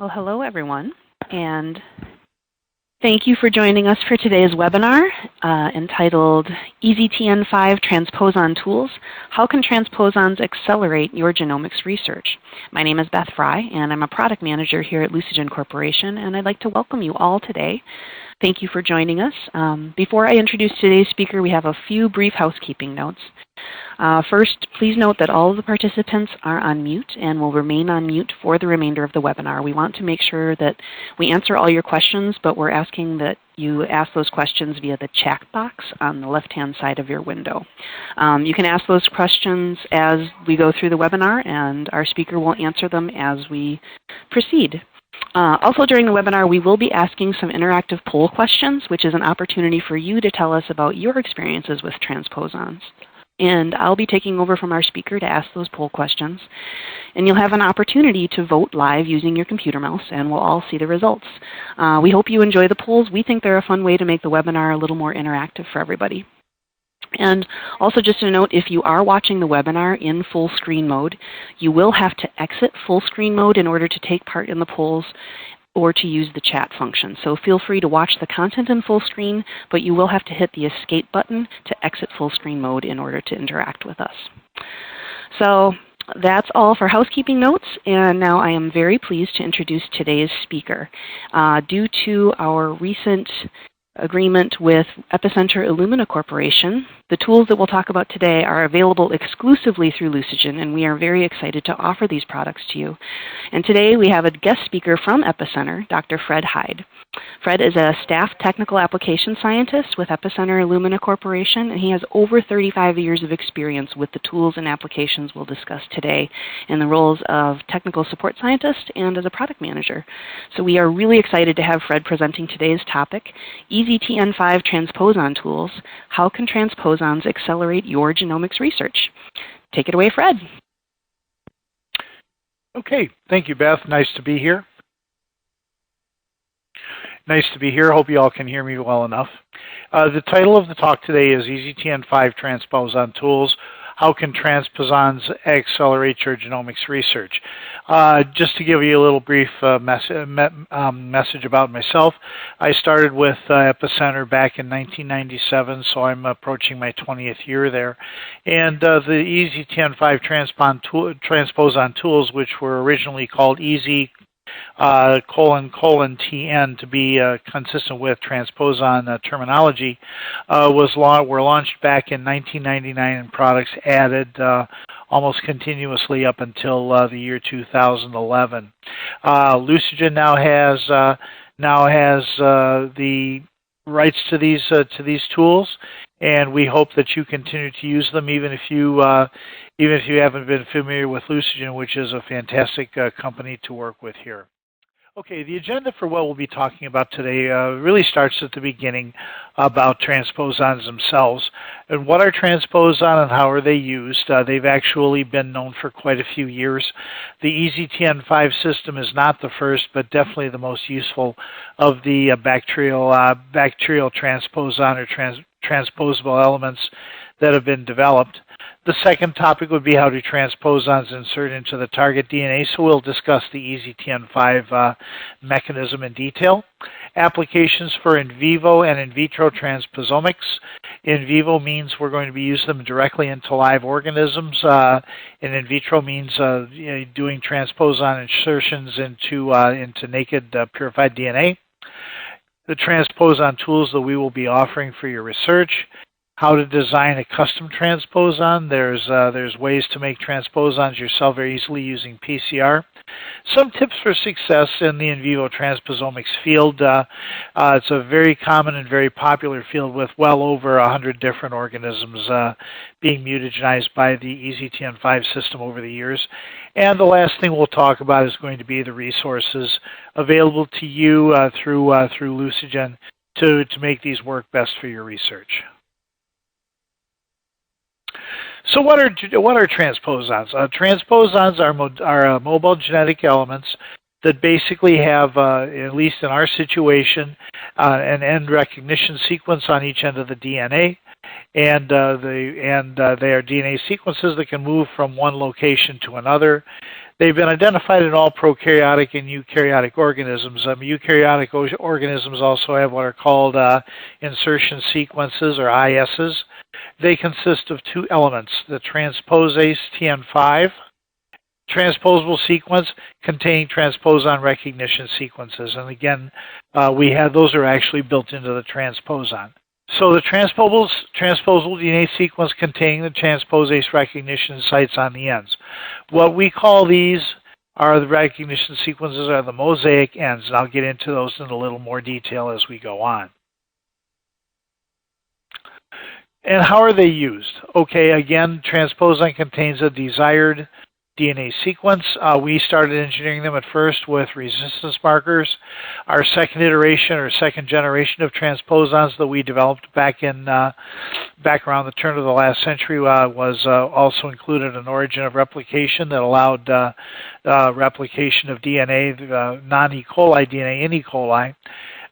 Well, hello everyone, and thank you for joining us for today's webinar entitled EZ-Tn5 Transposon Tools, How Can Transposons Accelerate Your Genomics Research? My name is Beth Fry, and I'm a product manager here at Lucigen Corporation, and I'd like to welcome you all today. Thank you for joining us. Before I introduce today's speaker, we have a few brief housekeeping notes. First, please note that all of the participants are on mute and will remain on mute for the remainder of the webinar. We want to make sure that we answer all your questions, but we're asking that you ask those questions via the chat box on the left-hand side of your window. You can ask those questions as we go through the webinar, and our speaker will answer them as we proceed. Also during the webinar, we will be asking some interactive poll questions, which is an opportunity for you to tell us about your experiences with transposons. And I'll be taking over from our speaker to ask those poll questions. And you'll have an opportunity to vote live using your computer mouse, and we'll all see the results. We hope you enjoy the polls. We think they're a fun way to make the webinar a little more interactive for everybody. And also just a note, if you are watching the webinar in full screen mode, you will have to exit full screen mode in order to take part in the polls or to use the chat function. So feel free to watch the content in full screen, but you will have to hit the escape button to exit full screen mode in order to interact with us. So that's all for housekeeping notes, and now I am very pleased to introduce today's speaker. Due to our recent agreement with Epicenter Illumina Corporation, the tools that we'll talk about today are available exclusively through Lucigen, and we are very excited to offer these products to you. And today we have a guest speaker from Epicenter, Dr. Fred Hyde. Fred is a staff technical application scientist with Epicenter Illumina Corporation, and he has over 35 years of experience with the tools and applications we'll discuss today in the roles of technical support scientist and as a product manager. So we are really excited to have Fred presenting today's topic, EZ-Tn5 Transposon Tools, How Can Transposons Accelerate Your Genomics Research? Take it away, Fred. Okay, thank you, Beth. Nice to be here. Nice to be here. Hope you all can hear me well enough. The title of the talk today is EZ-Tn5 Transposon Tools, How Can Transposons Accelerate Your Genomics Research? Just to give you a little brief message about myself, I started with Epicenter back in 1997, so I'm approaching my 20th year there. And the EZ-Tn5 Transposon Tools, which were originally called EZ-Tn to be consistent with transposon terminology, were launched back in 1999 and products added almost continuously up until the year 2011. Lucigen now has the rights to these tools, and we hope that you continue to use them even if you haven't been familiar with Lucigen, which is a fantastic company to work with here. Okay, the agenda for what we'll be talking about today really starts at the beginning about transposons themselves. And what are transposons and how are they used? They've actually been known for quite a few years. The EZ-Tn5 system is not the first, but definitely the most useful of the bacterial transposon or transposable elements that have been developed. The second topic would be how do transposons insert into the target DNA, so we'll discuss the EZ-Tn5 mechanism in detail. Applications for in vivo and in vitro transposomics. In vivo means we're going to be using them directly into live organisms, and in vitro means doing transposon insertions into naked purified DNA. The transposon tools that we will be offering for your research. How to design a custom transposon. There's ways to make transposons yourself very easily using PCR. Some tips for success in the in vivo transposomics field. It's a very common and very popular field with well over 100 different organisms being mutagenized by the EZ-Tn5 system over the years. And the last thing we'll talk about is going to be the resources available to you through Lucigen to make these work best for your research. So what are transposons? Transposons are mobile genetic elements that basically have, at least in our situation, an end recognition sequence on each end of the DNA, and they are DNA sequences that can move from one location to another. They've been identified in all prokaryotic and eukaryotic organisms. Eukaryotic organisms also have what are called insertion sequences, or ISs. They consist of two elements: the transposase Tn5 transposable sequence containing transposon recognition sequences. And again, those are actually built into the transposon. So the transposable DNA sequence containing the transposase recognition sites on the ends. What we call these are the recognition sequences are the mosaic ends, and I'll get into those in a little more detail as we go on. And how are they used? Okay, again, transposon contains a desired DNA sequence. We started engineering them at first with resistance markers. Our second iteration, or second generation of transposons that we developed back around the turn of the last century was also included an origin of replication that allowed replication of DNA, non-E. coli DNA in E. coli.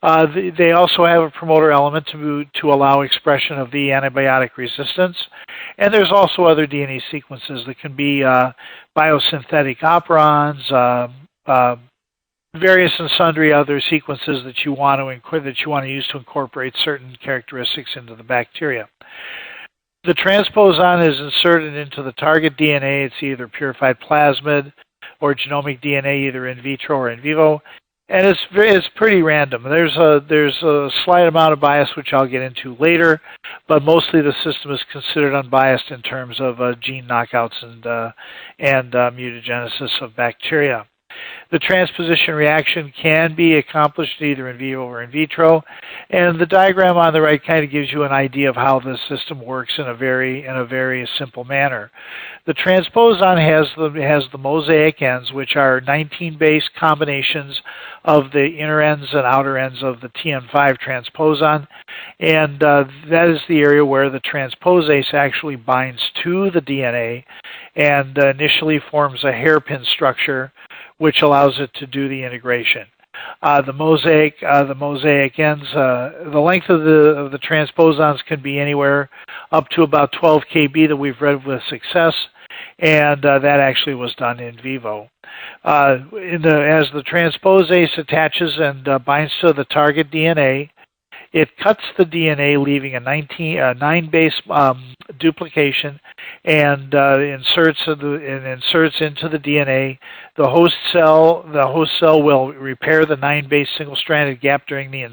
They also have a promoter element to allow expression of the antibiotic resistance. And there's also other DNA sequences that can be biosynthetic operons, various and sundry other sequences that you want to use to incorporate certain characteristics into the bacteria. The transposon is inserted into the target DNA. It's either purified plasmid or genomic DNA, either in vitro or in vivo. And it's pretty random. There's a slight amount of bias, which I'll get into later, but mostly the system is considered unbiased in terms of gene knockouts and mutagenesis of bacteria. The transposition reaction can be accomplished either in vivo or in vitro, and the diagram on the right kind of gives you an idea of how the system works in a very simple manner. The transposon has the mosaic ends, which are 19 base combinations of the inner ends and outer ends of the Tn5 transposon, and that is the area where the transposase actually binds to the DNA and initially forms a hairpin structure, which allows it to do the integration. The mosaic ends, the length of the transposons can be anywhere up to about 12 kb that we've read with success, and that actually was done in vivo. As the transposase attaches and binds to the target DNA, it cuts the DNA, leaving a 9 base duplication, and inserts into the DNA. The host cell will repair the 9 base single-stranded gap during the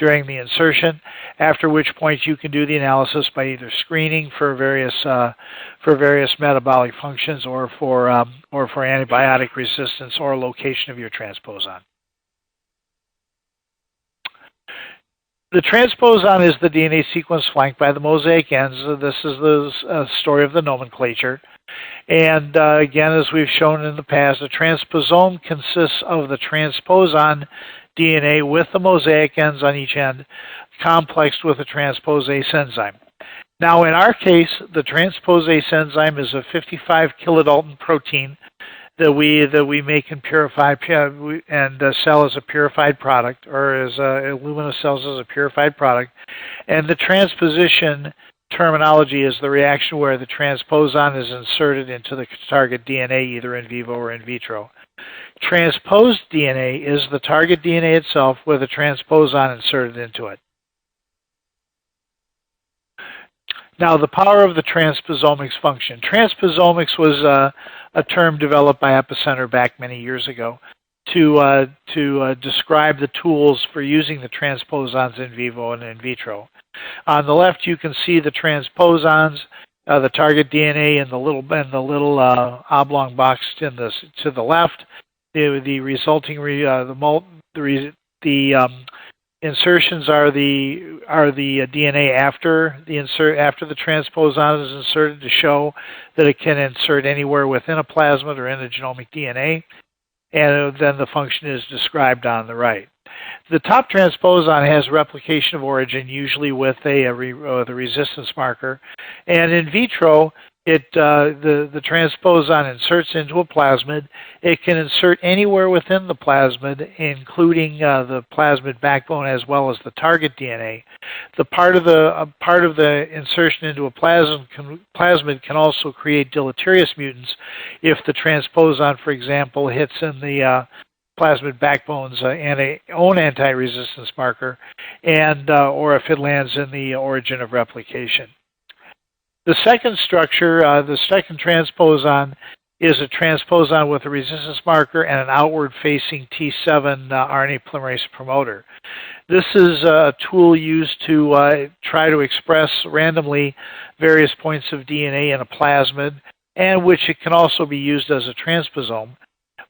insertion. After which point you can do the analysis by either screening for various metabolic functions or for antibiotic resistance or location of your transposon. The transposon is the DNA sequence flanked by the mosaic ends. This is the story of the nomenclature. And again, as we've shown in the past, a transposome consists of the transposon DNA with the mosaic ends on each end, complexed with a transposase enzyme. Now, in our case, the transposase enzyme is a 55 kilodalton protein that we make and purify and sell as a purified product, or as Illumina sells as a purified product. And the transposition terminology is the reaction where the transposon is inserted into the target DNA, either in vivo or in vitro. Transposed DNA is the target DNA itself with a transposon inserted into it. Now, the power of the transposomics function. Transposomics was a term developed by Epicenter back many years ago to describe the tools for using the transposons in vivo and in vitro. On the left, you can see the transposons, the target DNA, in the little oblong box to the left. The resulting insertions are the DNA after the transposon is inserted, to show that it can insert anywhere within a plasmid or in a genomic DNA, and then the function is described on the right. The top transposon has replication of origin, usually with a resistance marker, and in vitro The transposon inserts into a plasmid. It can insert anywhere within the plasmid, including the plasmid backbone as well as the target DNA. The part of the insertion into a plasmid can also create deleterious mutants if the transposon, for example, hits in the plasmid backbone's own anti-resistance marker, and or if it lands in the origin of replication. The second structure, the second transposon, is a transposon with a resistance marker and an outward-facing T7 RNA polymerase promoter. This is a tool used to try to express randomly various points of DNA in a plasmid, and which it can also be used as a transposome.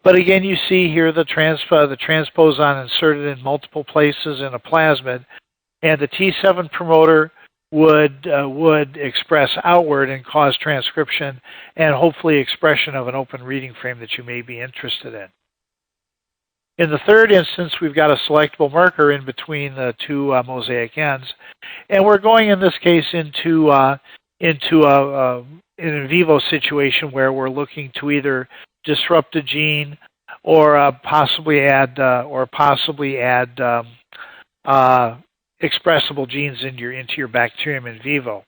But again, you see here the transposon inserted in multiple places in a plasmid, and the T7 promoter would express outward and cause transcription and hopefully expression of an open reading frame that you may be interested in. In the third instance, we've got a selectable marker in between the two mosaic ends, and we're going in this case into an in vivo situation where we're looking to either disrupt a gene or possibly add expressible genes into your bacterium in vivo.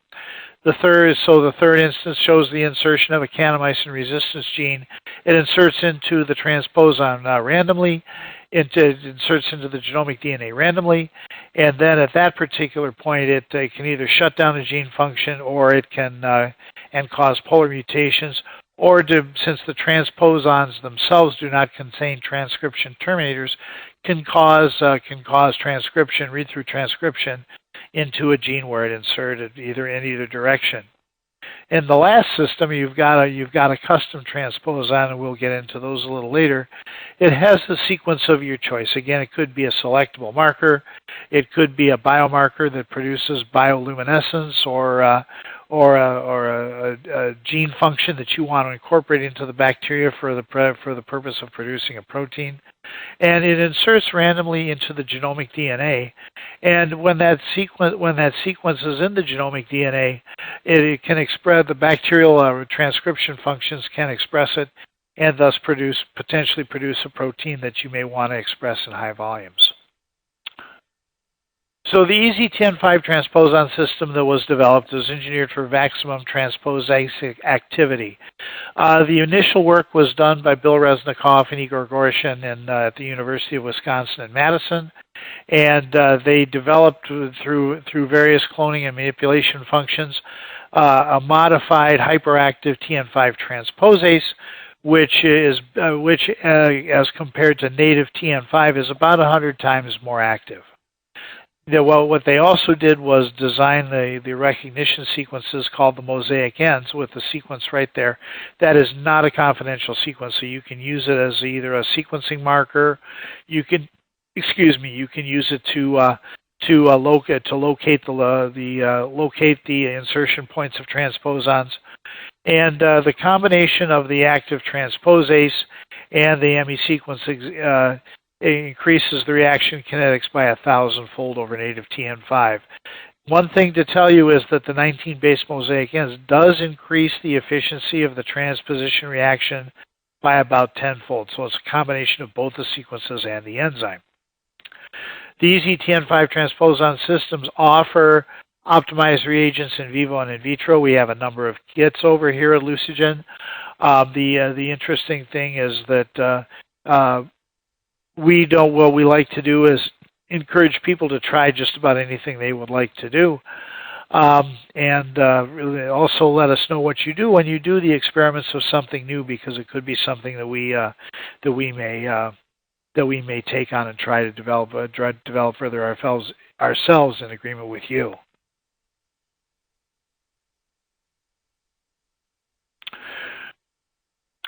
The third instance shows the insertion of a kanamycin resistance gene. It inserts into the transposon randomly. It inserts into the genomic DNA randomly, and then at that particular point, it can either shut down the gene function, or it can and cause polar mutations, or since the transposons themselves do not contain transcription terminators, can cause transcription, read-through transcription into a gene where it inserted in either direction. In the last system, you've got a custom transposon, and we'll get into those a little later. It has the sequence of your choice. Again, it could be a selectable marker, it could be a biomarker that produces bioluminescence, or a gene function that you want to incorporate into the bacteria for the purpose of producing a protein, and it inserts randomly into the genomic DNA. And when that sequence is in the genomic DNA, it can express the bacterial transcription functions can express it, and thus potentially produce a protein that you may want to express in high volumes. So the EZ-Tn5 transposon system that was developed was engineered for maximum transposase activity. The initial work was done by Bill Resnikoff and Igor Gorshin at the University of Wisconsin in Madison, and they developed through various cloning and manipulation functions a modified hyperactive Tn5 transposase, which as compared to native Tn5 is about 100 times more active. Well, what they also did was design the recognition sequences called the mosaic ends with the sequence right there. That is not a confidential sequence, so you can use it as either a sequencing marker. You can use it to locate the insertion points of transposons, and the combination of the active transposase and the ME sequence it increases the reaction kinetics by 1,000-fold over native Tn5. One thing to tell you is that the 19 base mosaic ends does increase the efficiency of the transposition reaction by about 10-fold. So it's a combination of both the sequences and the enzyme. The EZ-Tn5 transposon systems offer optimized reagents in vivo and in vitro. We have a number of kits over here at Lucigen. The interesting thing is that what we like to do is encourage people to try just about anything they would like to do, and really also let us know what you do when you do the experiments of something new, because it could be something that we may take on and try to develop further ourselves in agreement with you.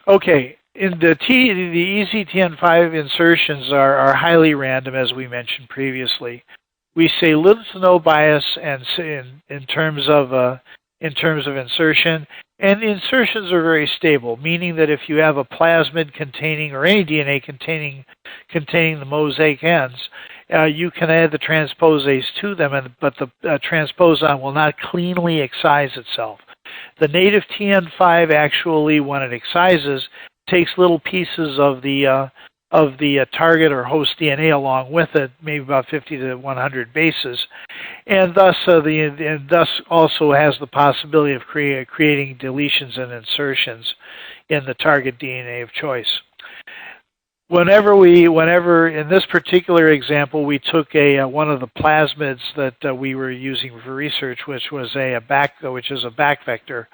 Okay. In the EZ-Tn5 insertions are highly random, as we mentioned previously. We say little to no bias, and in terms of insertion, and the insertions are very stable, meaning that if you have a plasmid containing, or any DNA containing the mosaic ends, you can add the transposase to them, but the transposon will not cleanly excise itself. The native Tn5 actually, when it excises, takes little pieces of the target or host DNA along with it, maybe about 50 to 100 bases, and thus also has the possibility of creating deletions and insertions in the target DNA of choice. Whenever in this particular example, we took one of the plasmids that we were using for research, which is a back vector,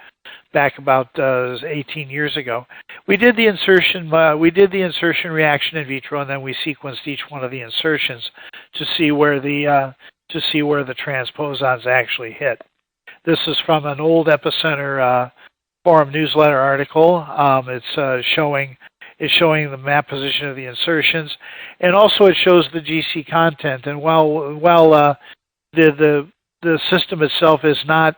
back about 18 years ago. We did the insertion reaction in vitro, and then we sequenced each one of the insertions to see where the transposons actually hit. This is from an old Epicenter forum newsletter article. It's showing the map position of the insertions, and also it shows the GC content. And while the system itself is not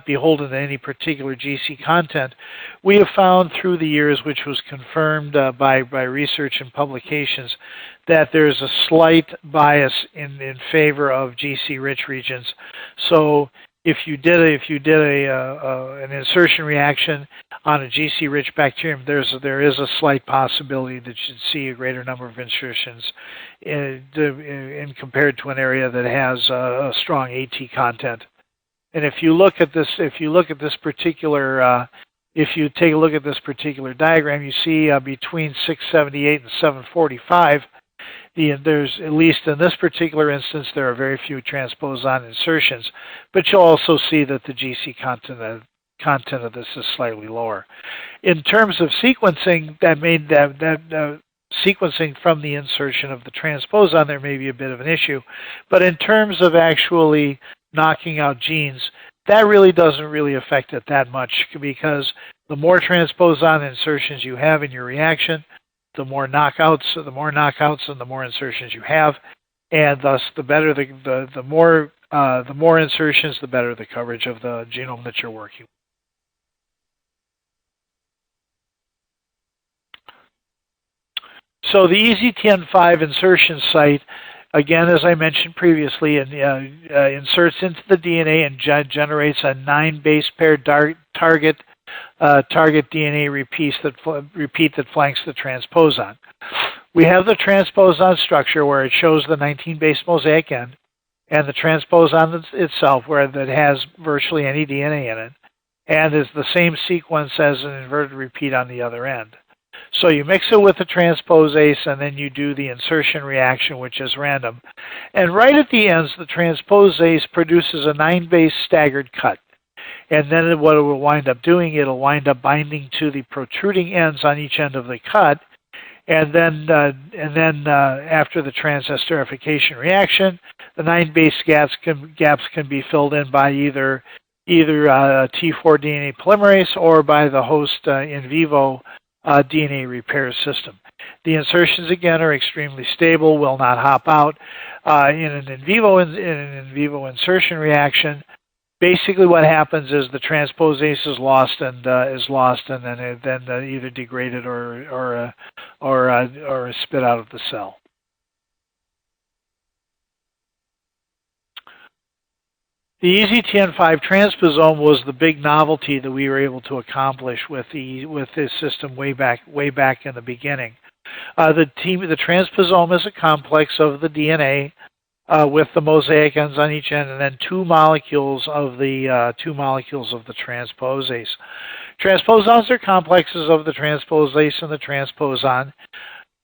beholden to any particular GC content, we have found through the years, which was confirmed by research and publications, that there's a slight bias in favor of GC-rich regions. So if you did an insertion reaction on a GC-rich bacterium, there is a slight possibility that you'd see a greater number of insertions in compared to an area that has a strong AT content. And if you look at this, if you take a look at this particular diagram, you see between 678 and 745. There's, at least in this particular instance, there are very few transposon insertions, but you'll also see that the GC content of this is slightly lower. In terms of sequencing, sequencing from the insertion of the transposon, there may be a bit of an issue, but in terms of actually knocking out genes, that really doesn't really affect it that much, because the more transposon insertions you have in your reaction, the more knockouts and the more insertions you have, and thus the more insertions, the better the coverage of the genome that you're working with. So the EZ-Tn5 insertion site, again, as I mentioned previously, inserts into the DNA and generates a 9 base pair target DNA repeat that flanks the transposon. We have the transposon structure where it shows the 19 base mosaic end, and the transposon itself where that has virtually any DNA in it, and is the same sequence as an inverted repeat on the other end. So you mix it with the transposase, and then you do the insertion reaction, which is random. And right at the ends, the transposase produces a 9 base staggered cut. And then what it will wind up doing, it'll wind up binding to the protruding ends on each end of the cut. And then after the transesterification reaction, the 9 base gaps can be filled in by either T4 DNA polymerase or by the host in vivo DNA repair system. The insertions, again, are extremely stable, will not hop out. In an in vivo insertion reaction, basically what happens is the transposase is lost, and then either degraded or spit out of the cell. The EZ-Tn5 transposon was the big novelty that we were able to accomplish with this system way back in the beginning. The transposome is a complex of the DNA with the mosaic ends on each end, and then two molecules of the transposase. Transposons are complexes of the transposase and the transposon.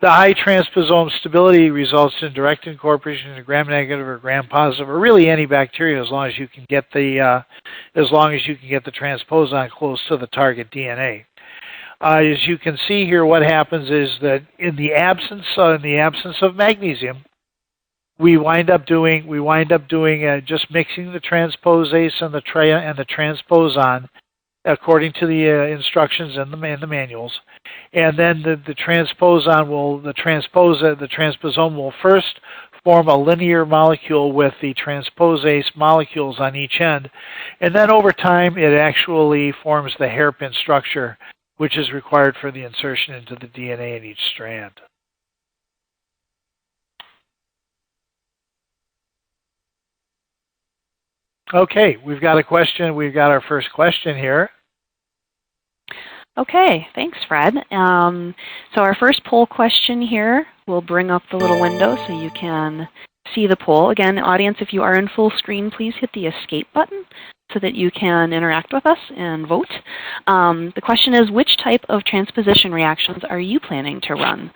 The high transposome stability results in direct incorporation into gram-negative or gram-positive, or really any bacteria, as long as you can get the transposon close to the target DNA. As you can see here, what happens is that in the absence of magnesium, we wind up doing just mixing the transposase and the transposon according to the instructions in the manuals, and then the transposome will first form a linear molecule with the transposase molecules on each end, and then over time it actually forms the hairpin structure, which is required for the insertion into the DNA in each strand. Okay, we've got a question. We've got our first question here. Okay, thanks, Fred. So our first poll question here, we'll bring up the little window so you can see the poll. Again, audience, if you are in full screen, please hit the escape button so that you can interact with us and vote. The question is, which type of transposition reactions are you planning to run?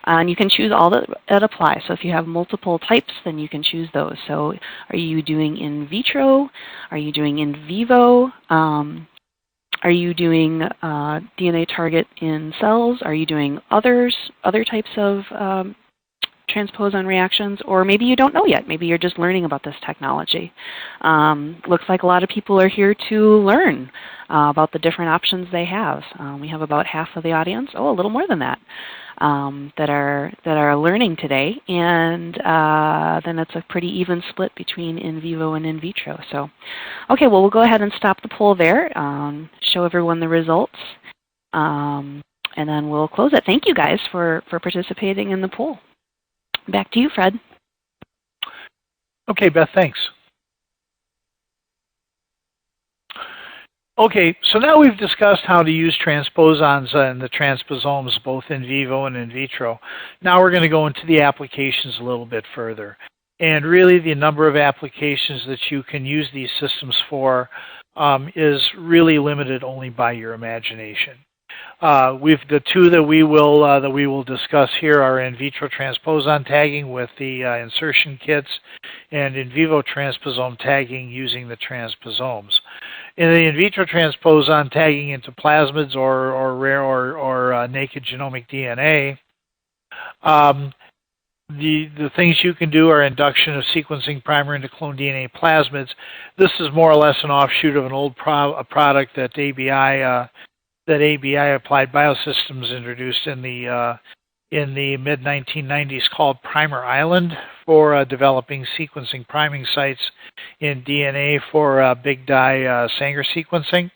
And you can choose all that apply. So if you have multiple types, then you can choose those. So are you doing in vitro? Are you doing in vivo? Are you doing DNA target in cells? Are you doing other types of transposon reactions? Or maybe you don't know yet. Maybe you're just learning about this technology. Looks like a lot of people are here to learn about the different options they have. We have about half of the audience, a little more than that, that are learning today. And then it's a pretty even split between in vivo and in vitro. So, okay, well, we'll go ahead and stop the poll there, show everyone the results, and then we'll close it. Thank you guys for participating in the poll. Back to you, Fred. Okay, Beth, thanks. Okay, so now we've discussed how to use transposons and the transposomes both in vivo and in vitro. Now we're going to go into the applications a little bit further. And really the number of applications that you can use these systems for is really limited only by your imagination. The two that we will discuss here are in vitro transposon tagging with the insertion kits, and in vivo transposome tagging using the transposomes. In the in vitro transposon tagging into plasmids or rare or naked genomic DNA, the things you can do are induction of sequencing primer into clone DNA plasmids. This is more or less an offshoot of an old product that ABI Applied Biosystems introduced in the mid-1990s called Primer Island for developing sequencing priming sites in DNA for big dye Sanger sequencing.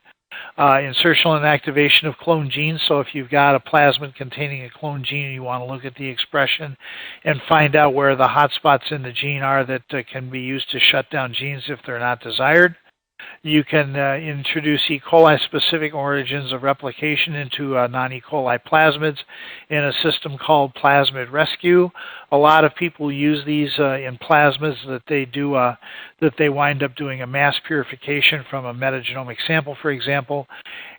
Insertional and activation of clone genes. So if you've got a plasmid containing a clone gene and you want to look at the expression and find out where the hotspots in the gene are that can be used to shut down genes if they're not desired. You can introduce E. coli-specific origins of replication into non-E. coli plasmids in a system called Plasmid Rescue. A lot of people use these in plasmids that they wind up doing a mass purification from a metagenomic sample, for example.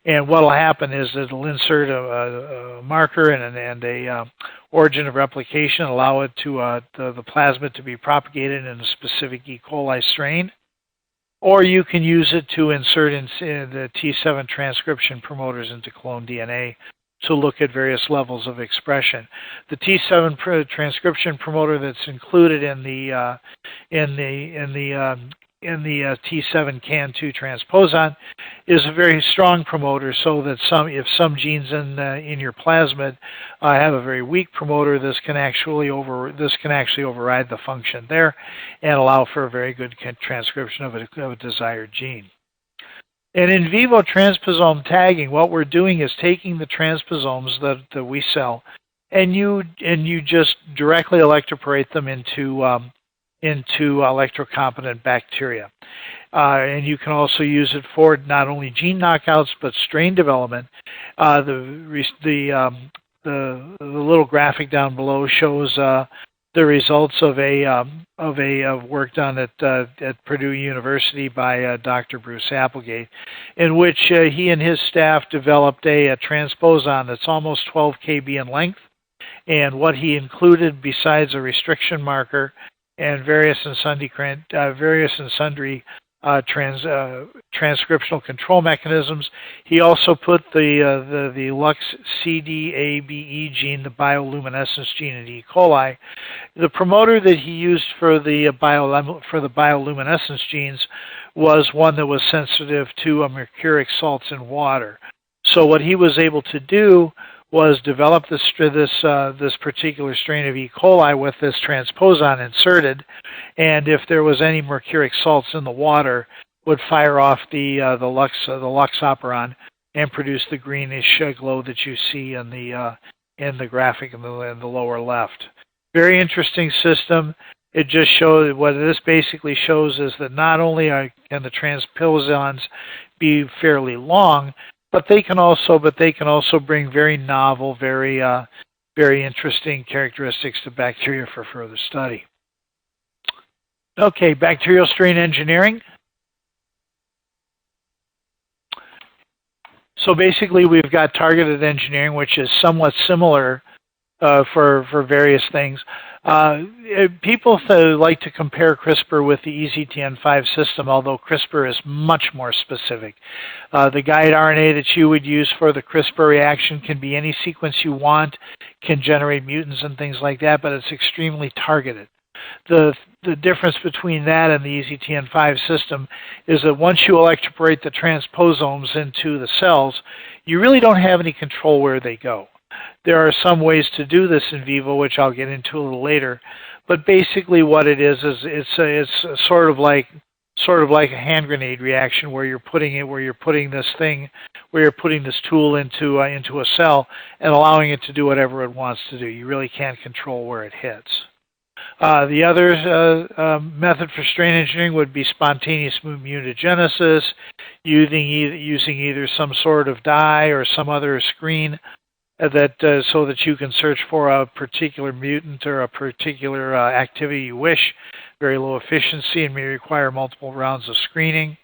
And what will happen is that it'll insert a marker and a origin of replication, allow it to the plasmid to be propagated in a specific E. coli strain. Or you can use it to insert in the T7 transcription promoters into clone DNA to look at various levels of expression. The T7 transcription promoter that's included in the T7 CAN2 transposon is a very strong promoter, so that if some genes in your plasmid have a very weak promoter, this can actually override the function there and allow for a very good transcription of a desired gene. And in vivo transposome tagging, what we're doing is taking the transposomes that we sell, and you just directly electroporate them into electrocompetent bacteria. And you can also use it for not only gene knockouts but strain development. The little graphic down below shows the results of work done at Purdue University by Dr. Bruce Applegate, in which he and his staff developed a transposon that's almost 12 kb in length. And what he included, besides a restriction marker and various and sundry transcriptional control mechanisms, he also put the Lux CDABE gene, the bioluminescence gene in E. coli. The promoter that he used for the bioluminescence genes was one that was sensitive to mercuric salts in water. So what he was able to do was develop this particular strain of E. coli with this transposon inserted, and if there was any mercuric salts in the water, would fire off the Lux operon and produce the greenish glow that you see in the graphic in the lower left. Very interesting system. It just shows, what this basically shows is that not only can the transposons be fairly long, but they can also bring very novel, very interesting characteristics to bacteria for further study. Okay, bacterial strain engineering. So basically, we've got targeted engineering, which is somewhat similar for various things. People like to compare CRISPR with the EZ-Tn5 system, although CRISPR is much more specific. The guide RNA that you would use for the CRISPR reaction can be any sequence you want, can generate mutants and things like that, but it's extremely targeted. The difference between that and the EZ-Tn5 system is that once you electroporate the transposomes into the cells, you really don't have any control where they go. There are some ways to do this in vivo, which I'll get into a little later. But basically, what it is it's sort of like a hand grenade reaction, where you're putting this tool into a cell and allowing it to do whatever it wants to do. You really can't control where it hits. The other method for strain engineering would be spontaneous mutagenesis, using either some sort of dye or some other screen so that you can search for a particular mutant or a particular activity you wish. Very low efficiency and may require multiple rounds of screening.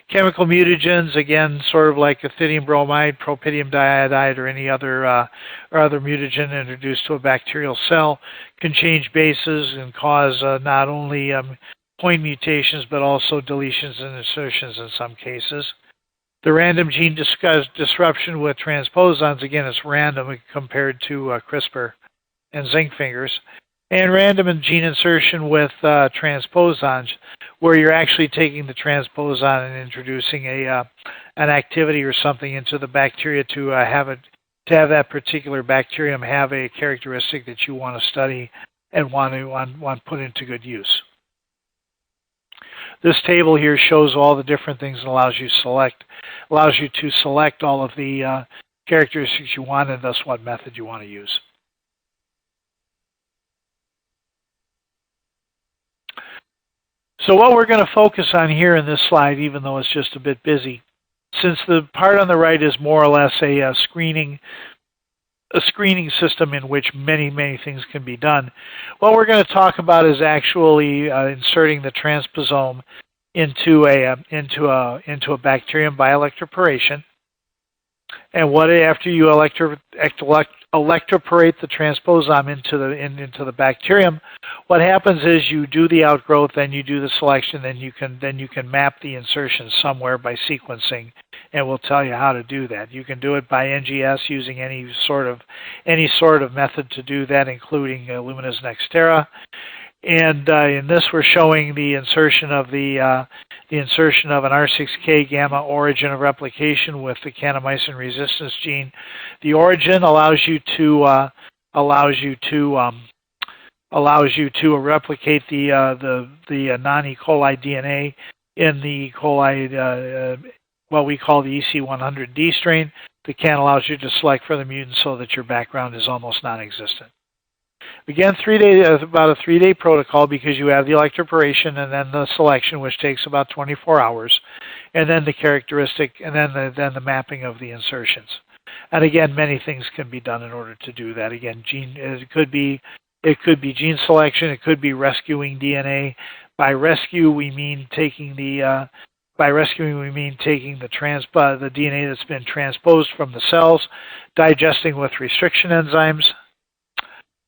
Chemical mutagens, again, sort of like ethidium bromide, propidium diiodide, or any other mutagen introduced to a bacterial cell, can change bases and cause not only point mutations but also deletions and insertions in some cases. The random gene disruption with transposons, again, it's random compared to CRISPR and zinc fingers. And random gene insertion with transposons, where you're actually taking the transposon and introducing an activity or something into the bacteria to have that particular bacterium have a characteristic that you want to study and want put into good use. This table here shows all the different things and allows you to select all of the characteristics you want and thus what method you want to use. So what we're going to focus on here in this slide, even though it's just a bit busy, since the part on the right is more or less a screening system in which many things can be done, what we're going to talk about is actually inserting the transposome into a bacterium by electroporation. And after you electroporate the transposome into the bacterium, what happens is you do the outgrowth, then you do the selection, then you can map the insertion somewhere by sequencing, and we'll tell you how to do that. You can do it by NGS using any sort of method to do that, including Illumina's Nextera. And in this, we're showing the insertion of an R6K gamma origin of replication with the kanamycin resistance gene. The origin allows you to replicate the non-E. coli DNA in the E. coli, what we call the EC100D strain. The can allows you to select for the mutant so that your background is almost non-existent. Again, about a 3-day protocol, because you have the electroporation and then the selection, which takes about 24 hours, and then the characteristic, and then the mapping of the insertions. And again, many things can be done in order to do that. Again, it could be gene selection, it could be rescuing DNA. By rescue, we mean taking the DNA that's been transposed from the cells, digesting with restriction enzymes,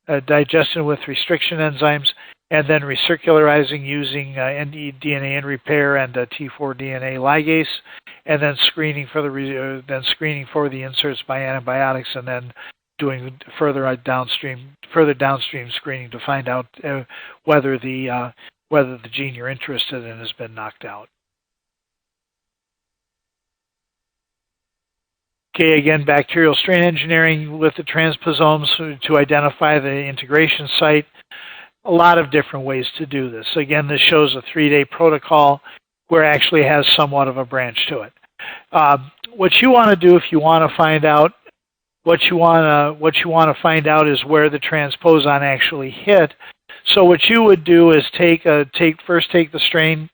and then recircularizing using DNA and repair and T4 DNA ligase, and then screening for the inserts by antibiotics, and then doing further downstream screening to find out whether the gene you're interested in has been knocked out. Okay, again, bacterial strain engineering with the transposomes to identify the integration site. A lot of different ways to do this. Again, this shows a 3-day protocol where it actually has somewhat of a branch to it. What you want to do if you want to find out is where the transposon actually hit, So what you would do is first take the strain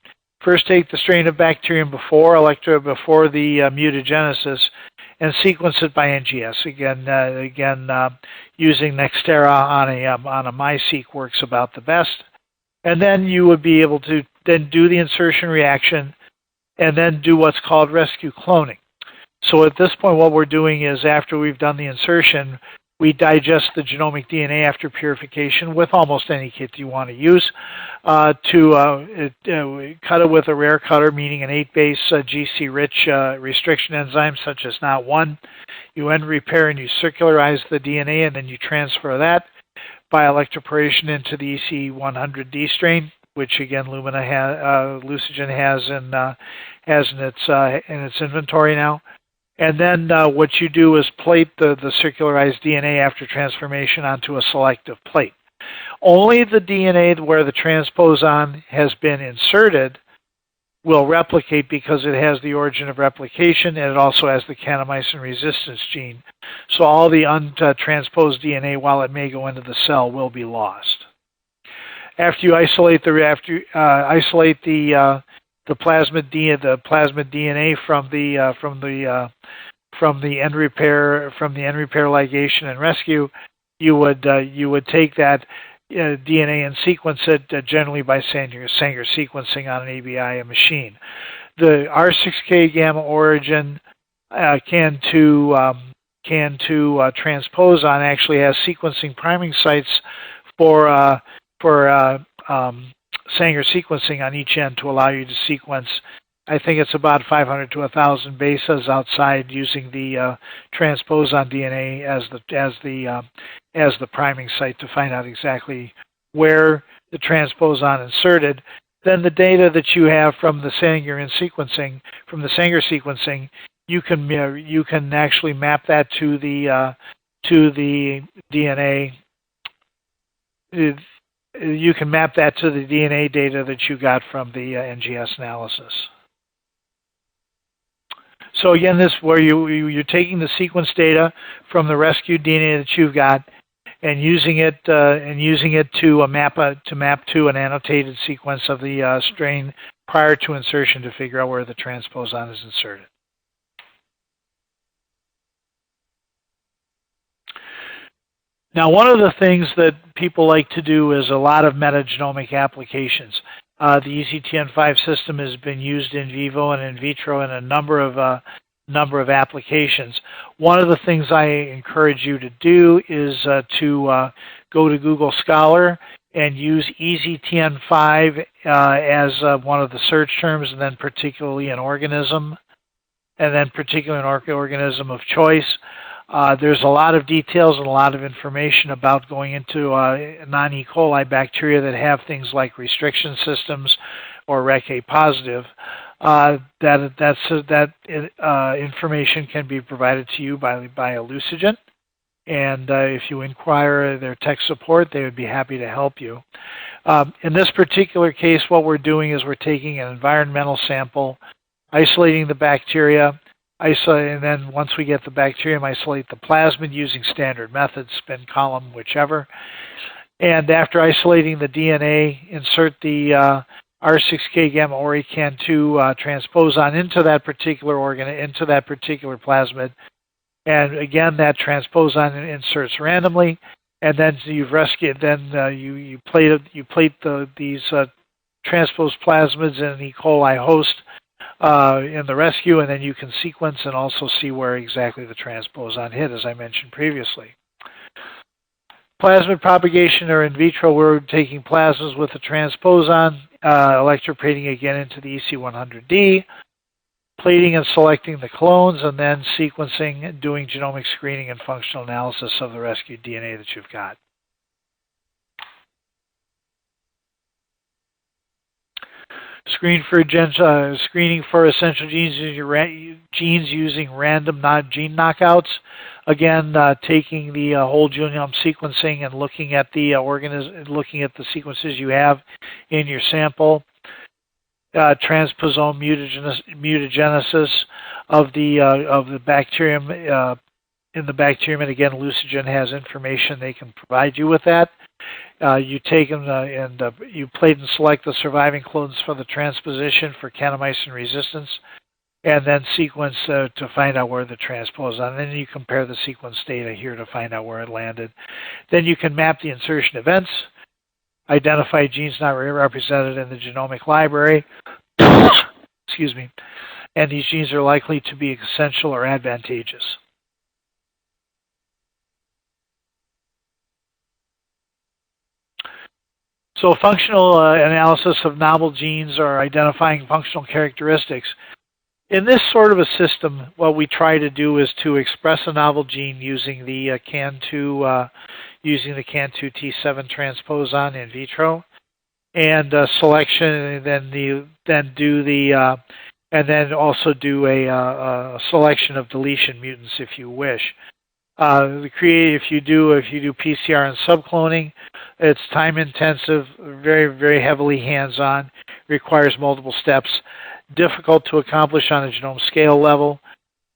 of bacterium before the mutagenesis, and sequence it by NGS. Again, using Nextera on a MySeq works about the best. And then you would be able to then do the insertion reaction, and then do what's called rescue cloning. So at this point, what we're doing is, after we've done the insertion, we digest the genomic DNA after purification with almost any kit you want to use. Cut it with a rare cutter, meaning an 8-base GC-rich restriction enzyme, such as NOT1. You end repair and you circularize the DNA, and then you transfer that by electroporation into the EC-100D strain, which again Lucigen has in its inventory now. And then what you do is plate the circularized DNA after transformation onto a selective plate. Only the DNA where the transposon has been inserted will replicate, because it has the origin of replication, and it also has the kanamycin resistance gene. So all the untransposed DNA, while it may go into the cell, will be lost. After you isolate the plasmid DNA from the end repair ligation and rescue, you would take that DNA and sequence it generally by Sanger sequencing on an ABI machine. The R6K gamma origin CAN2 transposon actually has sequencing priming sites for Sanger sequencing on each end to allow you to sequence, I think it's about 500 to 1,000 bases outside, using the transposon DNA as the priming site to find out exactly where the transposon inserted. Then the data that you have from the Sanger sequencing, you can actually map that to the DNA. You can map that to the DNA data that you got from the NGS analysis. So again, this where you're taking the sequence data from the rescued DNA that you've got, and using it to map to an annotated sequence of the strain prior to insertion to figure out where the transposon is inserted. Now, one of the things that people like to do is a lot of metagenomic applications. The EZ-Tn5 system has been used in vivo and in vitro in a number of applications. One of the things I encourage you to do is to go to Google Scholar and use EZ-Tn5 as one of the search terms, and then particularly an organism, organism of choice. There's a lot of details and a lot of information about going into non-E. coli bacteria that have things like restriction systems or REC-A positive. That information can be provided to you by Lucigen, and if you inquire their tech support, they would be happy to help you. In this particular case, what we're doing is we're taking an environmental sample, isolating the bacteria, and then once we get the bacterium, isolate the plasmid using standard methods, spin column, whichever. And after isolating the DNA, insert the R6K gamma ori CAN2 transposon into that particular plasmid. And again, that transposon inserts randomly, and then you've rescued. Then you plate these transposed plasmids in an E. coli host in the rescue, and then you can sequence and also see where exactly the transposon hit, as I mentioned previously. Plasmid propagation, or in vitro, we're taking plasmids with the transposon, electroporating again into the EC-100D, plating and selecting the clones, and then sequencing, doing genomic screening and functional analysis of the rescued DNA that you've got. Screening for essential genes using random gene knockouts. Again, taking the whole genome sequencing and looking at the sequences you have in your sample. Transposon mutagenesis of the bacterium in the bacterium, and again, Lucigen has information they can provide you with that. You take them you plate and select the surviving clones for the transposition for kanamycin resistance, and then sequence to find out where the transposon. And then you compare the sequence data here to find out where it landed. Then you can map the insertion events, identify genes not represented in the genomic library, excuse me, and these genes are likely to be essential or advantageous. So functional analysis of novel genes or identifying functional characteristics. In this sort of a system, what we try to do is to express a novel gene using the CAN2 T7 transposon in vitro, and selection, and then also do a selection of deletion mutants if you wish. If you do PCR and subcloning, it's time intensive, very heavily hands-on, requires multiple steps, difficult to accomplish on a genome scale level,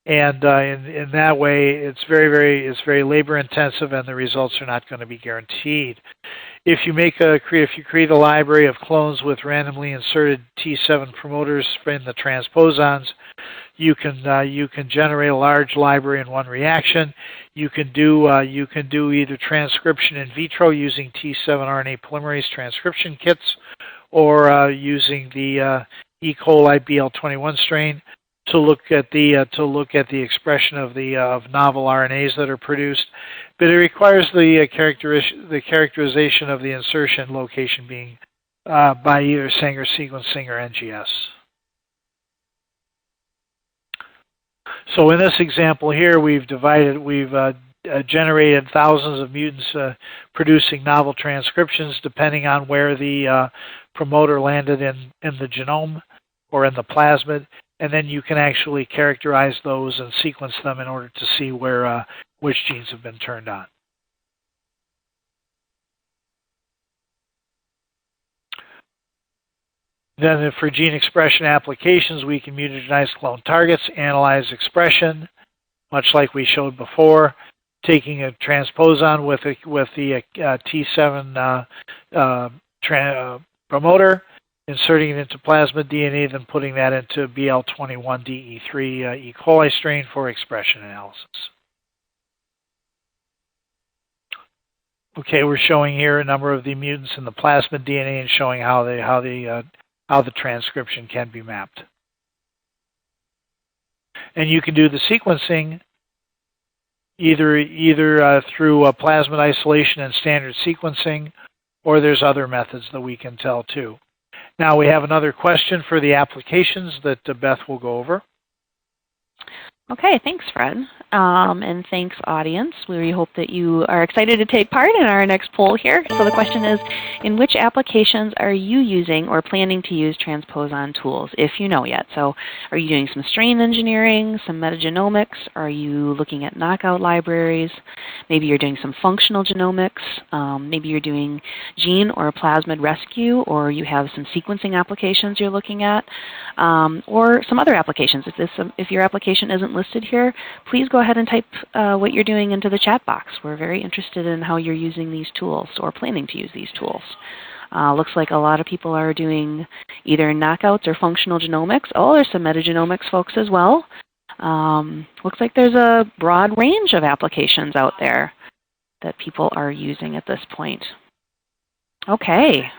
and in that way, it's very labor intensive, and the results are not going to be guaranteed. If you create a library of clones with randomly inserted T7 promoters in the transposons, you can generate a large library in one reaction. You can do either transcription in vitro using T7 RNA polymerase transcription kits, or using the E. coli BL21 strain to look at the expression of novel RNAs that are produced. But it requires the characterization of the insertion location being by either Sanger sequencing or NGS. So in this example here, we've generated thousands of mutants producing novel transcriptions depending on where the promoter landed in the genome or in the plasmid, and then you can actually characterize those and sequence them in order to see where which genes have been turned on. Then for gene expression applications, we can mutagenize clone targets, analyze expression, much like we showed before, taking a transposon with the T7 promoter, inserting it into plasmid DNA, then putting that into BL21DE3 E. coli strain for expression analysis. Okay, we're showing here a number of the mutants in the plasmid DNA and showing how the transcription can be mapped. And you can do the sequencing either through plasmid isolation and standard sequencing, or there's other methods that we can tell too. Now we have another question for the applications that Beth will go over. Okay, thanks, Fred. And thanks, audience. We hope that you are excited to take part in our next poll here. So the question is, in which applications are you using or planning to use transposon tools, if you know yet? So are you doing some strain engineering, some metagenomics? Are you looking at knockout libraries? Maybe you're doing some functional genomics. Maybe you're doing gene or plasmid rescue, or you have some sequencing applications you're looking at, or some other applications. If your application isn't listed here, please go ahead and type what you're doing into the chat box. We're very interested in how you're using these tools or planning to use these tools. Looks like a lot of people are doing either knockouts or functional genomics. Oh, there's some metagenomics folks as well. Looks like there's a broad range of applications out there that people are using at this point. Okay.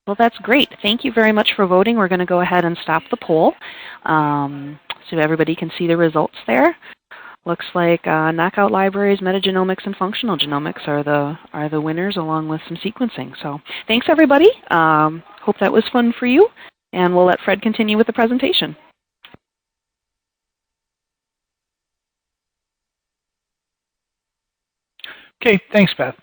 Well, that's great. Thank you very much for voting. We're going to go ahead and stop the poll so everybody can see the results there. Looks like knockout libraries, metagenomics, and functional genomics are the winners, along with some sequencing. So thanks, everybody. Hope that was fun for you, and we'll let Fred continue with the presentation. Okay, thanks, Beth.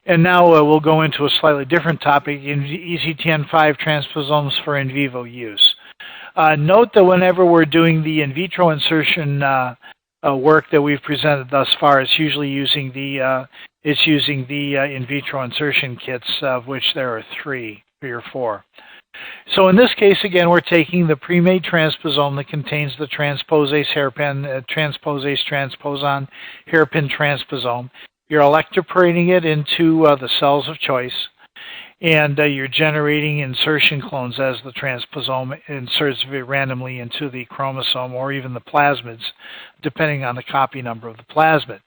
And now we'll go into a slightly different topic, in EZ-Tn5 transposons for in vivo use. Note that whenever we're doing the in vitro insertion work that we've presented thus far, it's usually using the in vitro insertion kits, of which there are three or four. So in this case, again, we're taking the pre-made transposon that contains the transposase hairpin, transposase transposon hairpin transposon. You're electroporating it into the cells of choice. and you're generating insertion clones as the transposome inserts randomly into the chromosome or even the plasmids, depending on the copy number of the plasmid.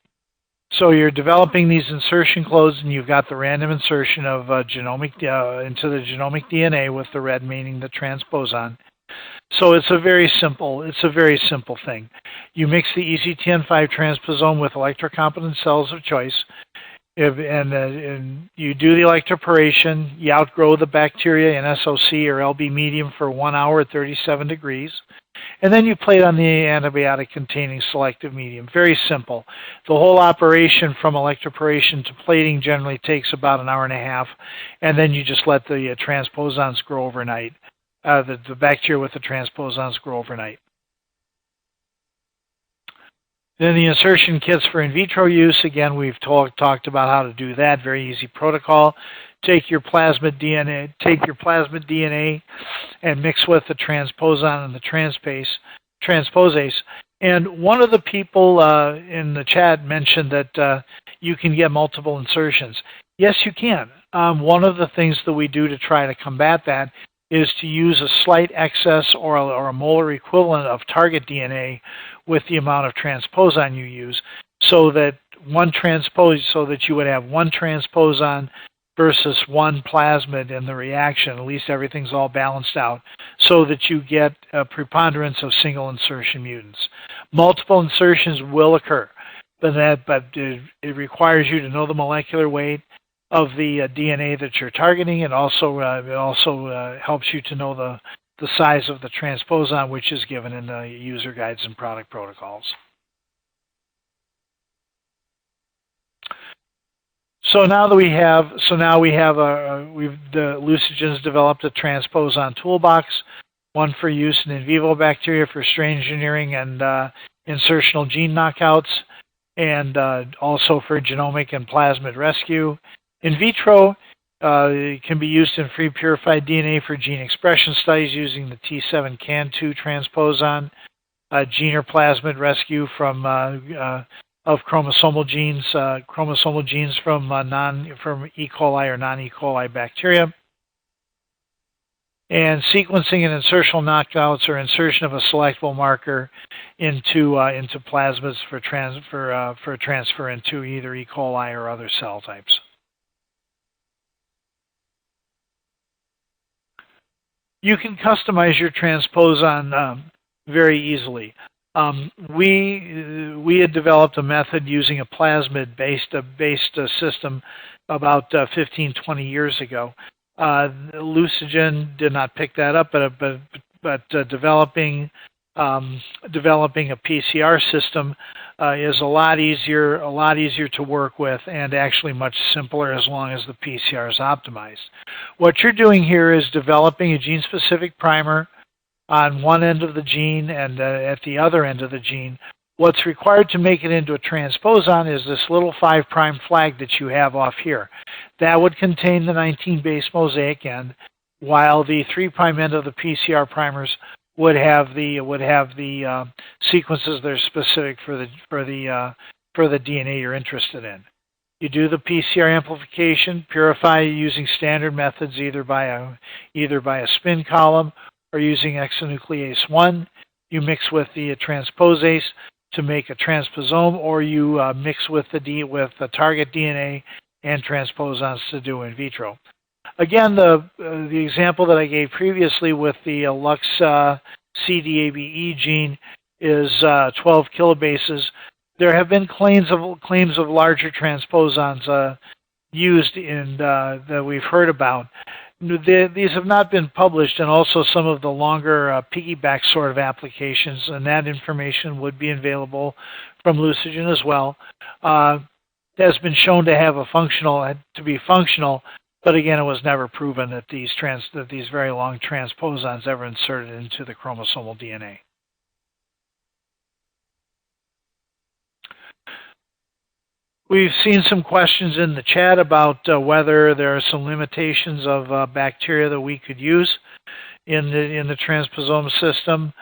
So you're developing these insertion clones, and you've got the random insertion of into the genomic DNA, with the red meaning the transposon. So it's a very simple thing. You mix the EZ-Tn5 transposome with electrocompetent cells of choice, and you do the electroporation. You outgrow the bacteria in SOC or LB medium for 1 hour at 37 degrees. And then you plate on the antibiotic-containing selective medium. Very simple. The whole operation from electroporation to plating generally takes about an hour and a half, and then you just let the transposons grow overnight. The bacteria with the transposons grow overnight. Then the insertion kits for in vitro use. Again, we've talked about how to do that. Very easy protocol. Take your plasmid DNA and mix with the transposon and the transposase. And one of the people in the chat mentioned that you can get multiple insertions. Yes, you can. One of the things that we do to try to combat that is to use a slight excess or a molar equivalent of target DNA with the amount of transposon you use, so that you would have one transposon versus one plasmid in the reaction. At least everything's all balanced out, so that you get a preponderance of single insertion mutants. Multiple insertions will occur, but it requires you to know the molecular weight of the DNA that you're targeting, and also it also helps you to know the size of the transposon, which is given in the user guides and product protocols. So now that the Lucigen's developed a transposon toolbox, one for use in vivo bacteria for strain engineering and insertional gene knockouts, and also for genomic and plasmid rescue. In vitro, it can be used in free purified DNA for gene expression studies using the T7CAN2 transposon, gene or plasmid rescue from of chromosomal genes from E. coli or non-E. coli bacteria, and sequencing and insertional knockouts or insertion of a selectable marker into plasmids for transfer into either E. coli or other cell types. You can customize your transposon very easily. We had developed a method using a plasmid-based system about 15, 20 years ago. Lucigen did not pick that up, but developing a PCR system is a lot easier to work with, and actually much simpler as long as the PCR is optimized. What you're doing here is developing a gene-specific primer on one end of the gene and at the other end of the gene. What's required to make it into a transposon is this little 5' flag that you have off here. That would contain the 19 base mosaic end, while the 3' end of the PCR primers would have the sequences that are specific for the DNA you're interested in. You do the PCR amplification, purify using standard methods, either by a spin column or using exonuclease 1. You mix with the transposase to make a transposome, or you mix with the target DNA and transposons to do in vitro. Again, the example that I gave previously with the Lux CDABE gene is 12 kilobases. There have been claims of larger transposons used that we've heard about. These have not been published, and also some of the longer piggyback sort of applications, and that information would be available from Lucigen as well. Has been shown to be functional, but again, it was never proven that these very long transposons ever inserted into the chromosomal DNA. We've seen some questions in the chat about whether there are some limitations of bacteria that we could use in the transposome system.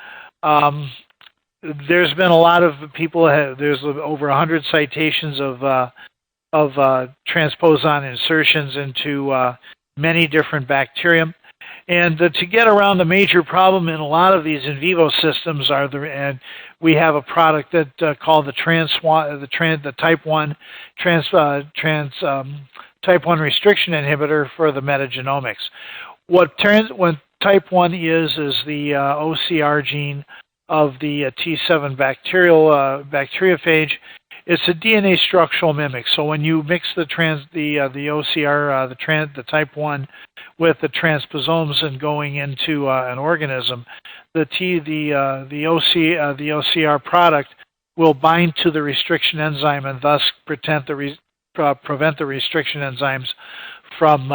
There's been a lot of people. There's over 100 citations of transposon insertions many different bacterium. And to get around the major problem in a lot of these in vivo systems and we have a product that called the type 1 type 1 restriction inhibitor for the metagenomics. What type 1 is the OCR gene of the T7 bacteriophage. It's a DNA structural mimic. So when you mix the OCR, the type 1 with the transposomes and going into an organism, the OCR product will bind to the restriction enzyme and thus prevent the restriction enzymes from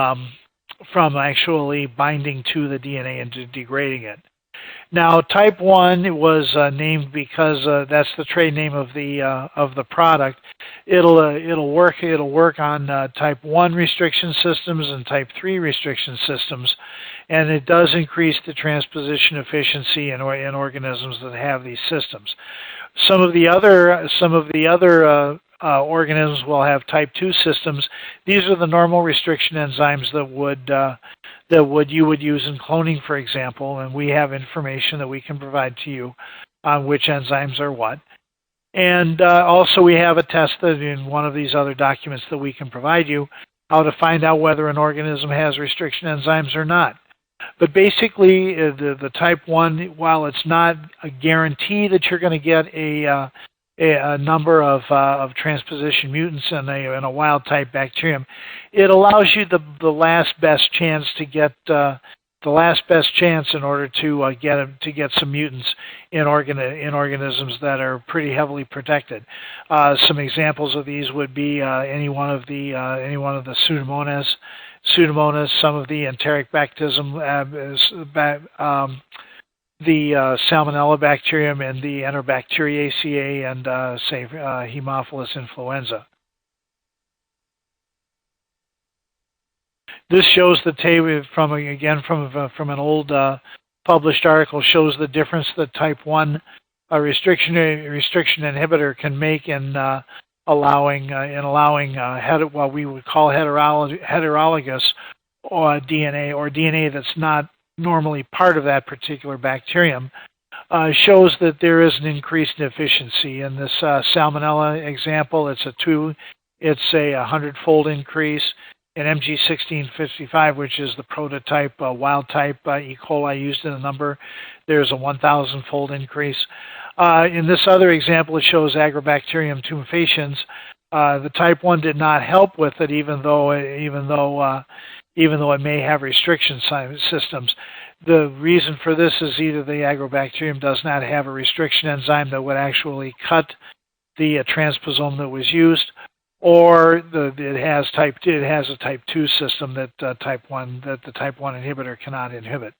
actually binding to the DNA and degrading it. Now, type 1 was named because that's the trade name of the product. It'll work on type 1 restriction systems and type 3 restriction systems, and it does increase the transposition efficiency in organisms that have these systems. Some of the other organisms will have type 2 systems. These are the normal restriction enzymes that you would use in cloning, for example, and we have information that we can provide to you on which enzymes are what. And also we have a test that in one of these other documents that we can provide you how to find out whether an organism has restriction enzymes or not. But basically, the type 1, while it's not a guarantee that you're going to get a number of transposition mutants in a wild type bacterium, it allows you the last best chance to get in order to get some mutants in organisms that are pretty heavily protected. Some examples of these would be any one of the Pseudomonas, some of the enteric bactism, the Salmonella bacterium, and the Enterobacteriaceae, and Haemophilus influenza. This shows the table from an old published article, shows the difference that type 1 restriction inhibitor can make in allowing what we would call heterologous DNA, or DNA that's not normally part of that particular bacterium, shows that there is an increase in efficiency. In this Salmonella example, it's a 100-fold increase. In MG1655, which is the prototype wild type E. coli used in a number, there's a 1,000-fold increase. In this other example, it shows Agrobacterium tumefaciens. The type 1 did not help with it, even though it may have restriction systems. The reason for this is either the Agrobacterium does not have a restriction enzyme that would actually cut the transposome that was used, or it has a type 2 system that the type 1 inhibitor cannot inhibit.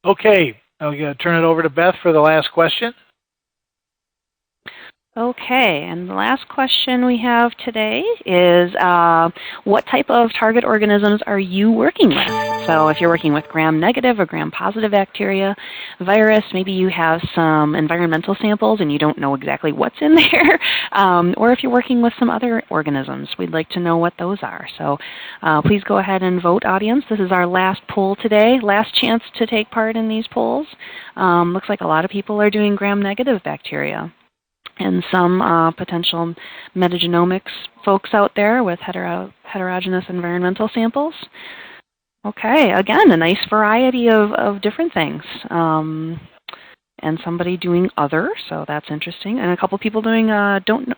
Okay, I'm going to turn it over to Beth for the last question. Okay, and the last question we have today is what type of target organisms are you working with? So if you're working with gram-negative or gram-positive bacteria, virus, maybe you have some environmental samples and you don't know exactly what's in there, or if you're working with some other organisms, we'd like to know what those are. So please go ahead and vote, audience. This is our last poll today, last chance to take part in these polls. Looks like a lot of people are doing gram-negative bacteria, and some potential metagenomics folks out there with heterogeneous environmental samples. Okay, again, a nice variety of different things. And somebody doing other, so that's interesting. And a couple people doing don't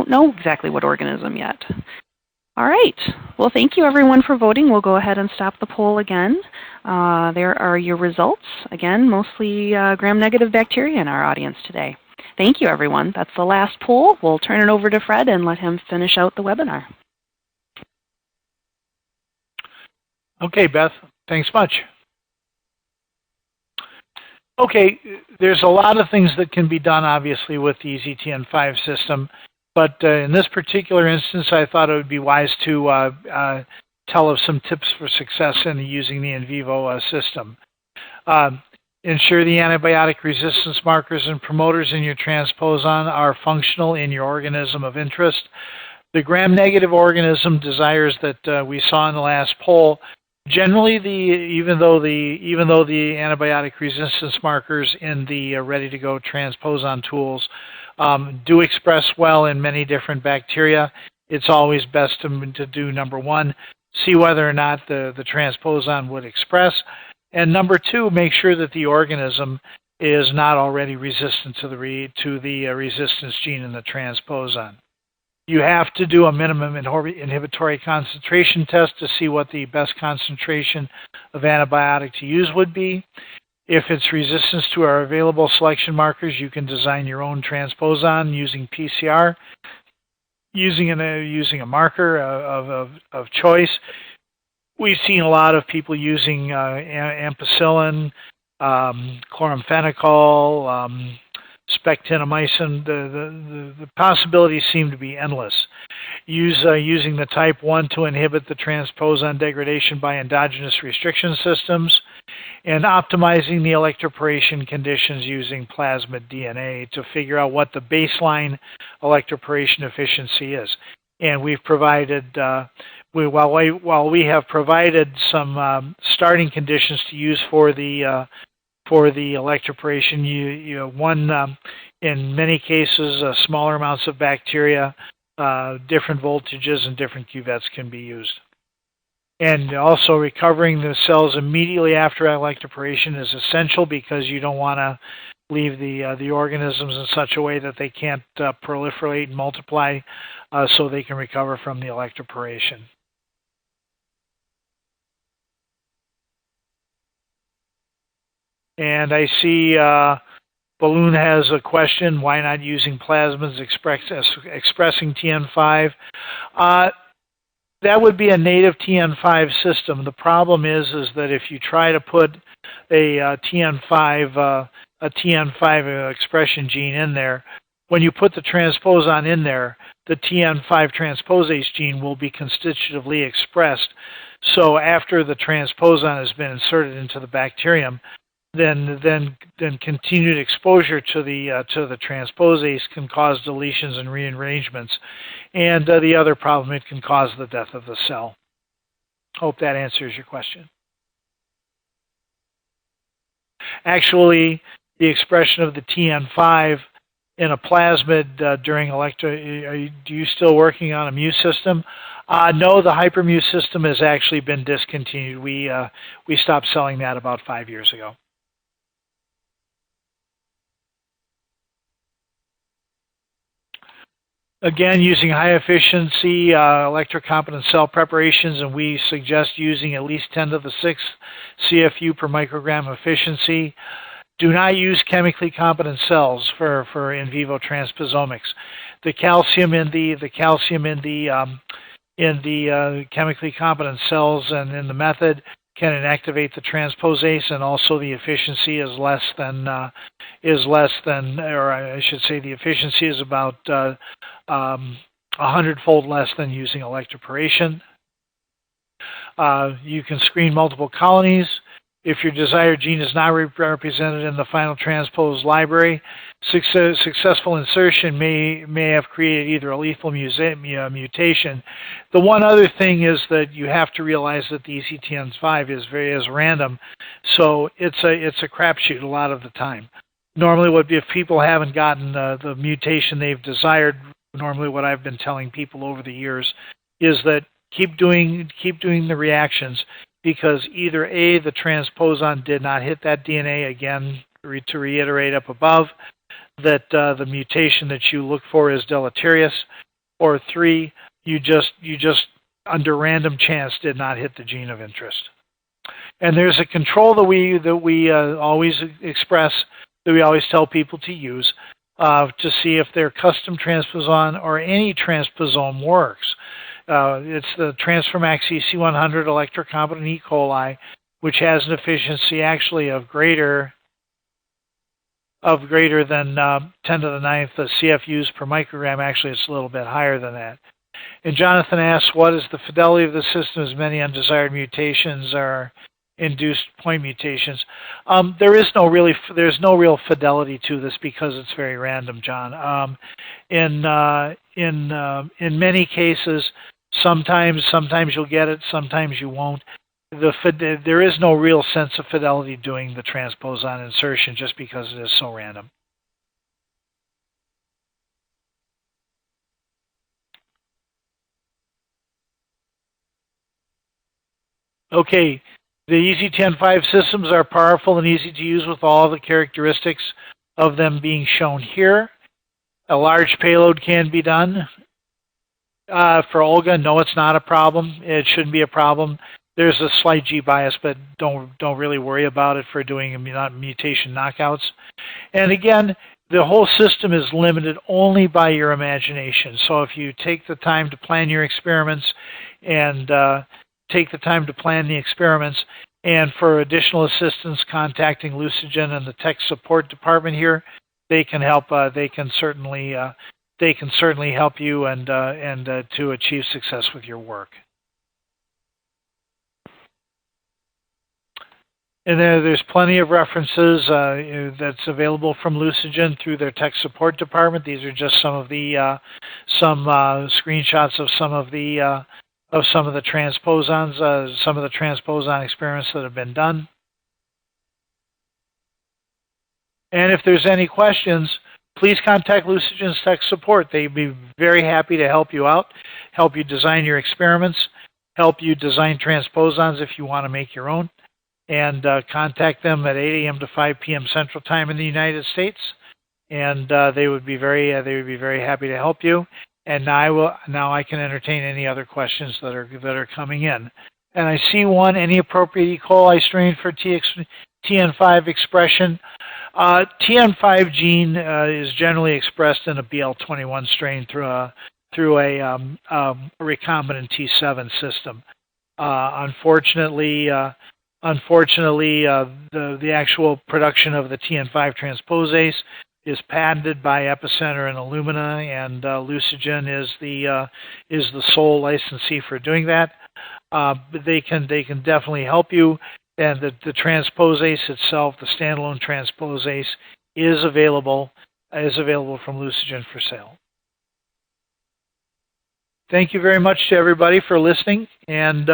know exactly what organism yet. All right, well, thank you everyone for voting. We'll go ahead and stop the poll again. There are your results. Again, mostly gram-negative bacteria in our audience today. Thank you, everyone. That's the last poll. We'll turn it over to Fred and let him finish out the webinar. Okay, Beth. Thanks much. Okay, there's a lot of things that can be done, obviously, with the EZ-Tn5 system, but in this particular instance, I thought it would be wise to tell of some tips for success in using the in vivo system. Ensure the antibiotic resistance markers and promoters in your transposon are functional in your organism of interest. The gram-negative organism desires that we saw in the last poll, generally, even though the antibiotic resistance markers in the ready-to-go transposon tools do express well in many different bacteria, it's always best to do, number one, see whether or not the transposon would express, and number two, make sure that the organism is not already resistant to the resistance gene in the transposon. You have to do a minimum inhibitory concentration test to see what the best concentration of antibiotic to use would be. If it's resistance to our available selection markers, you can design your own transposon using PCR, using a marker of choice. We've seen a lot of people using ampicillin, chloramphenicol, spectinomycin. The possibilities seem to be endless. Using the type 1 to inhibit the transposon degradation by endogenous restriction systems, and optimizing the electroporation conditions using plasmid DNA to figure out what the baseline electroporation efficiency is. And we've provided, while we have provided some starting conditions to use for the electroporation, in many cases, smaller amounts of bacteria, different voltages, and different cuvettes can be used. And also recovering the cells immediately after electroporation is essential because you don't want to leave the organisms in such a way that they can't proliferate and multiply so they can recover from the electroporation. And I see Balloon has a question, why not using plasmids expressing Tn5? That would be a native Tn5 system. The problem is that if you try to put a Tn5 expression gene in there, when you put the transposon in there, the Tn5 transposase gene will be constitutively expressed. So after the transposon has been inserted into the bacterium, then continued exposure to the transposase can cause deletions and rearrangements, and the other problem, it can cause the death of the cell. Hope that answers your question. Actually, the expression of the Tn5 in a plasmid during are you still working on a mu system? No, the hypermu system has actually been discontinued. We stopped selling that about 5 years ago. Again, using high efficiency electrocompetent cell preparations, and we suggest using at least 10 to the 6th CFU per microgram efficiency. Do not use chemically competent cells for in vivo transposomics. The calcium in the chemically competent cells and in the method can inactivate the transposase, and also the efficiency is less than, or I should say, the efficiency is about 100-fold less than using electroporation. You can screen multiple colonies. If your desired gene is not represented in the final transpose library, successful insertion may have created either a lethal mutation. The one other thing is that you have to realize that the EZ-Tn5 is random, so it's a crapshoot a lot of the time. Normally, if people haven't gotten the mutation they've desired, normally what I've been telling people over the years is that keep doing the reactions, because either A, the transposon did not hit that DNA, again, to reiterate up above, that the mutation that you look for is deleterious, or 3, you just under random chance did not hit the gene of interest. And there's a control that we always express, that we always tell people to use to see if their custom transposon or any transposome works. It's the TransferMax EC100 electrocompetent E. coli, which has an efficiency actually of greater than 10 to the 9th CFUs per microgram. Actually, it's a little bit higher than that. And Jonathan asks, what is the fidelity of the system as many undesired mutations are induced point mutations. There's no real fidelity to this because it's very random, John. In many cases, sometimes you'll get it, sometimes you won't. There is no real sense of fidelity doing the transposon insertion just because it is so random. Okay, the EZ-Tn5 systems are powerful and easy to use with all the characteristics of them being shown here. A large payload can be done. For Olga, no, it's not a problem. It shouldn't be a problem. There's a slight G bias, but don't really worry about it for doing mutation knockouts. And again, the whole system is limited only by your imagination. So if you take the time to plan your experiments and take the time to plan the experiments, and for additional assistance, contacting Lucigen and the tech support department here, they can help. They can certainly help you and to achieve success with your work. And there's plenty of references that's available from Lucigen through their tech support department. These are just some of the screenshots of some of the transposons, some of the transposon experiments that have been done. And if there's any questions, please contact Lucigen's tech support. They'd be very happy to help you out, help you design your experiments, help you design transposons if you want to make your own. And contact them at 8 a.m. to 5 p.m. Central Time in the United States, and they would be very happy to help you. And now I can entertain any other questions that are coming in. And I see one: any appropriate E. coli strain for Tn5 expression? Tn5 gene is generally expressed in a BL21 strain through a recombinant T7 system. Unfortunately, the actual production of the Tn5 transposase is patented by Epicenter and Illumina, and Lucigen is the sole licensee for doing that. But they can definitely help you, and the transposase itself, the standalone transposase, is available from Lucigen for sale. Thank you very much to everybody for listening, and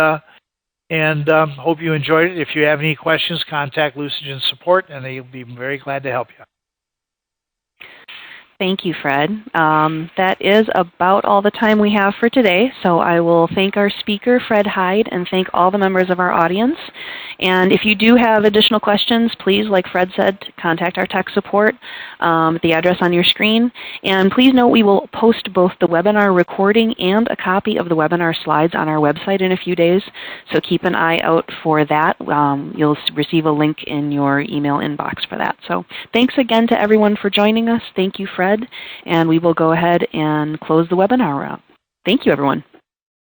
hope you enjoyed it. If you have any questions, contact Lucigen support, and they'll be very glad to help you. Thank you, Fred. That is about all the time we have for today, so I will thank our speaker, Fred Hyde, and thank all the members of our audience. And if you do have additional questions, please, like Fred said, contact our tech support at the address on your screen. And please note we will post both the webinar recording and a copy of the webinar slides on our website in a few days, so keep an eye out for that. You'll receive a link in your email inbox for that. So thanks again to everyone for joining us. Thank you, Fred. And we will go ahead and close the webinar out. Thank you, everyone.